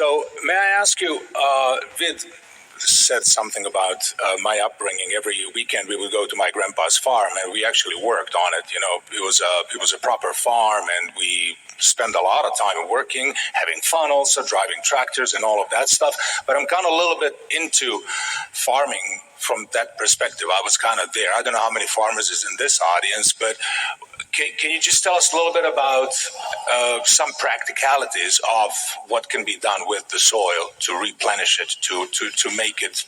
So may I ask you, Vid said something about my upbringing. Every weekend we would go to my grandpa's farm, and we actually worked on it. You know, it was a proper farm, and we spent a lot of time working, having fun, also driving tractors and all of that stuff. But I'm kind of a little bit into farming from that perspective. I was kind of there. I don't know how many farmers is in this audience, but can you just tell us a little bit about some practicalities of what can be done with the soil to replenish it, to make it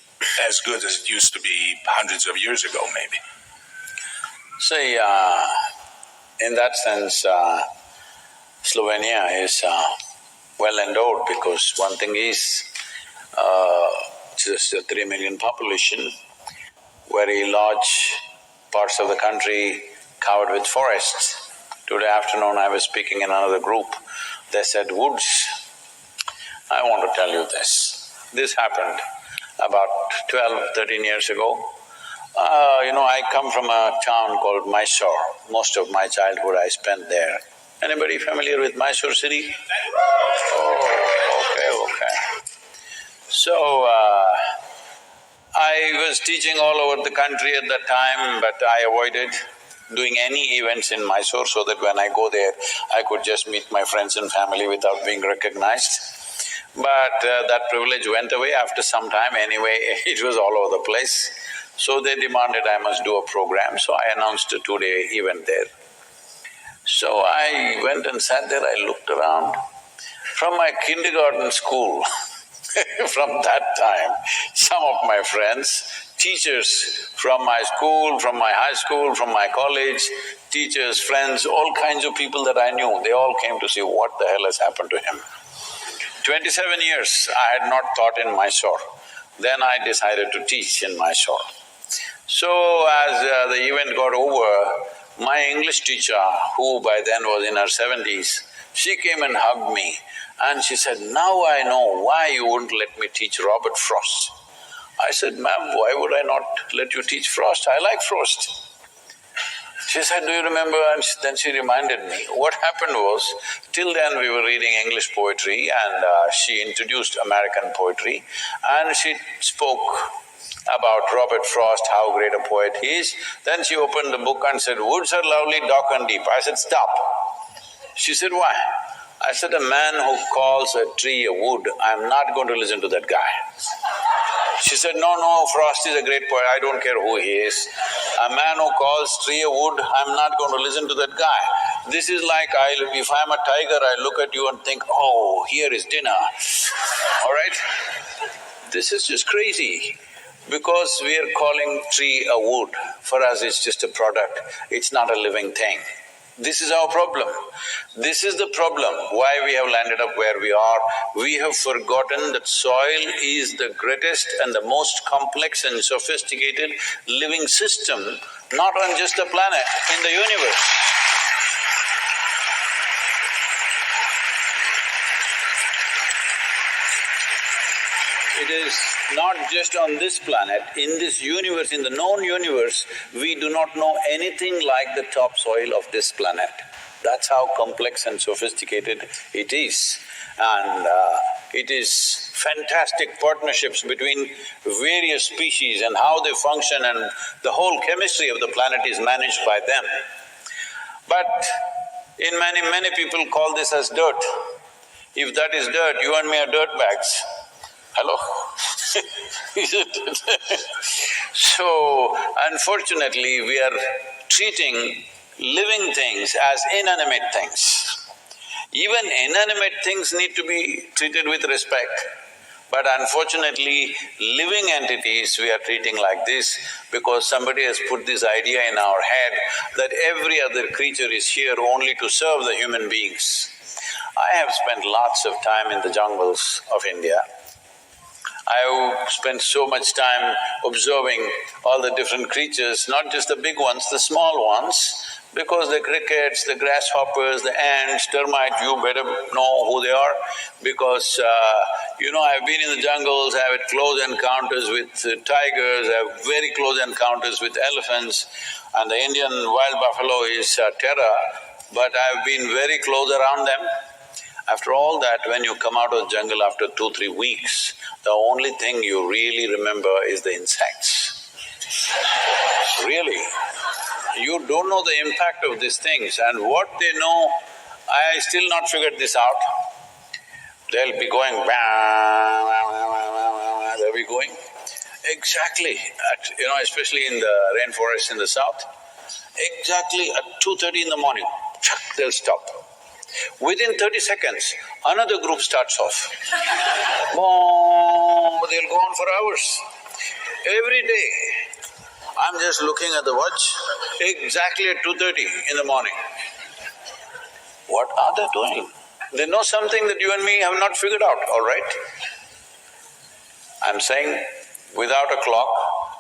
as good as it used to be hundreds of years ago, maybe? See, in that sense, Slovenia is well endowed, because one thing is, just a 3 million population, very large parts of the country covered with forests. Today afternoon I was speaking in another group, they said woods. I want to tell you this. This happened about 12, 13 years ago. I come from a town called Mysore. Most of my childhood I spent there. Anybody familiar with Mysore city? Oh, okay. So, I was teaching all over the country at that time, but I avoided doing any events in Mysore so that when I go there, I could just meet my friends and family without being recognized. But that privilege went away after some time anyway, it was all over the place. So they demanded I must do a program, so I announced a 2-day event there. So I went and sat there, I looked around. From my kindergarten school, from that time, some of my friends, teachers from my school, from my high school, from my college, teachers, friends, all kinds of people that I knew, they all came to see what the hell has happened to him. 27 years I had not taught in Mysore. Then I decided to teach in Mysore. So as the event got over, my English teacher, who by then was in her 70s, she came and hugged me and she said, "Now I know why you wouldn't let me teach Robert Frost." I said, "Ma'am, why would I not let you teach Frost? I like Frost." She said, "Do you remember?" And then she reminded me. What happened was, till then we were reading English poetry, and she introduced American poetry, and she spoke about Robert Frost, how great a poet he is. Then she opened the book and said, "Woods are lovely, dark and deep." I said, "Stop." She said, "Why?" I said, "A man who calls a tree a wood, I'm not going to listen to that guy." She said, "No, Frost is a great poet, I don't care who he is. A man who calls tree a wood, I'm not going to listen to that guy. This is like if I'm a tiger, I look at you and think, oh, here is dinner, all right? This is just crazy, because we are calling tree a wood. For us it's just a product, it's not a living thing. This is our problem. This is the problem why we have landed up where we are. We have forgotten that soil is the greatest and the most complex and sophisticated living system, not on just the planet, in the universe. It is not just on this planet, in this universe, in the known universe, we do not know anything like the topsoil of this planet. That's how complex and sophisticated it is. And it is fantastic partnerships between various species and how they function, and the whole chemistry of the planet is managed by them. But many people call this as dirt. If that is dirt, you and me are dirt bags. Hello? Isn't it? So, unfortunately, we are treating living things as inanimate things. Even inanimate things need to be treated with respect. But unfortunately, living entities we are treating like this because somebody has put this idea in our head that every other creature is here only to serve the human beings. I have spent lots of time in the jungles of India. I have spent so much time observing all the different creatures, not just the big ones, the small ones, because the crickets, the grasshoppers, the ants, termites, you better know who they are, because I've been in the jungles, I have had close encounters with tigers, I have very close encounters with elephants, and the Indian wild buffalo is terror, but I've been very close around them. After all that, when you come out of the jungle after 2-3 weeks, the only thing you really remember is the insects. Really. You don't know the impact of these things, and what they know, I still not figured this out. They'll be going they'll be going exactly at, especially in the rainforest in the south, exactly at 2:30 in the morning, they'll stop. Within 30 seconds, another group starts off. They'll go on for hours. Every day, I'm just looking at the watch, exactly at 2:30 in the morning. What are they doing? They know something that you and me have not figured out, all right? I'm saying, without a clock,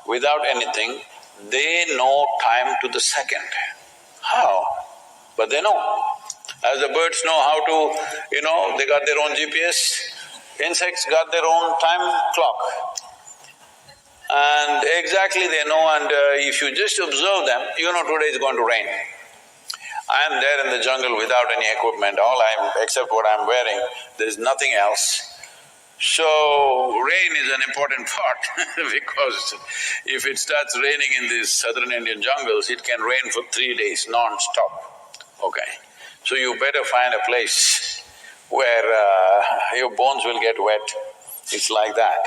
without anything, they know time to the second. How? But they know. As the birds know how to, they got their own GPS, insects got their own time clock. And exactly they know, and if you just observe them, today is going to rain. I am there in the jungle without any equipment, except what I'm wearing, there's nothing else. So, rain is an important part because if it starts raining in these southern Indian jungles, it can rain for 3 days non-stop, okay? So you better find a place where your bones will get wet, it's like that.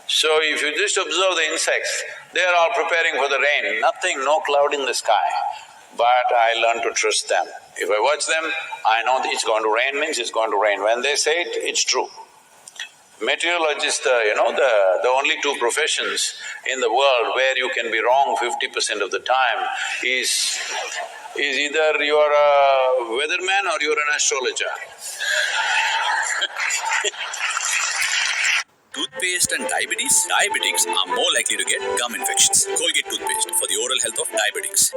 So if you just observe the insects, they are all preparing for the rain, nothing, no cloud in the sky. But I learn to trust them. If I watch them, I know that it's going to rain means it's going to rain. When they say it, it's true. Meteorologists, the only two professions in the world where you can be wrong 50% of the time is either you are a weatherman or you are an astrologer. Toothpaste and diabetes? Diabetics are more likely to get gum infections. Colgate toothpaste for the oral health of diabetics.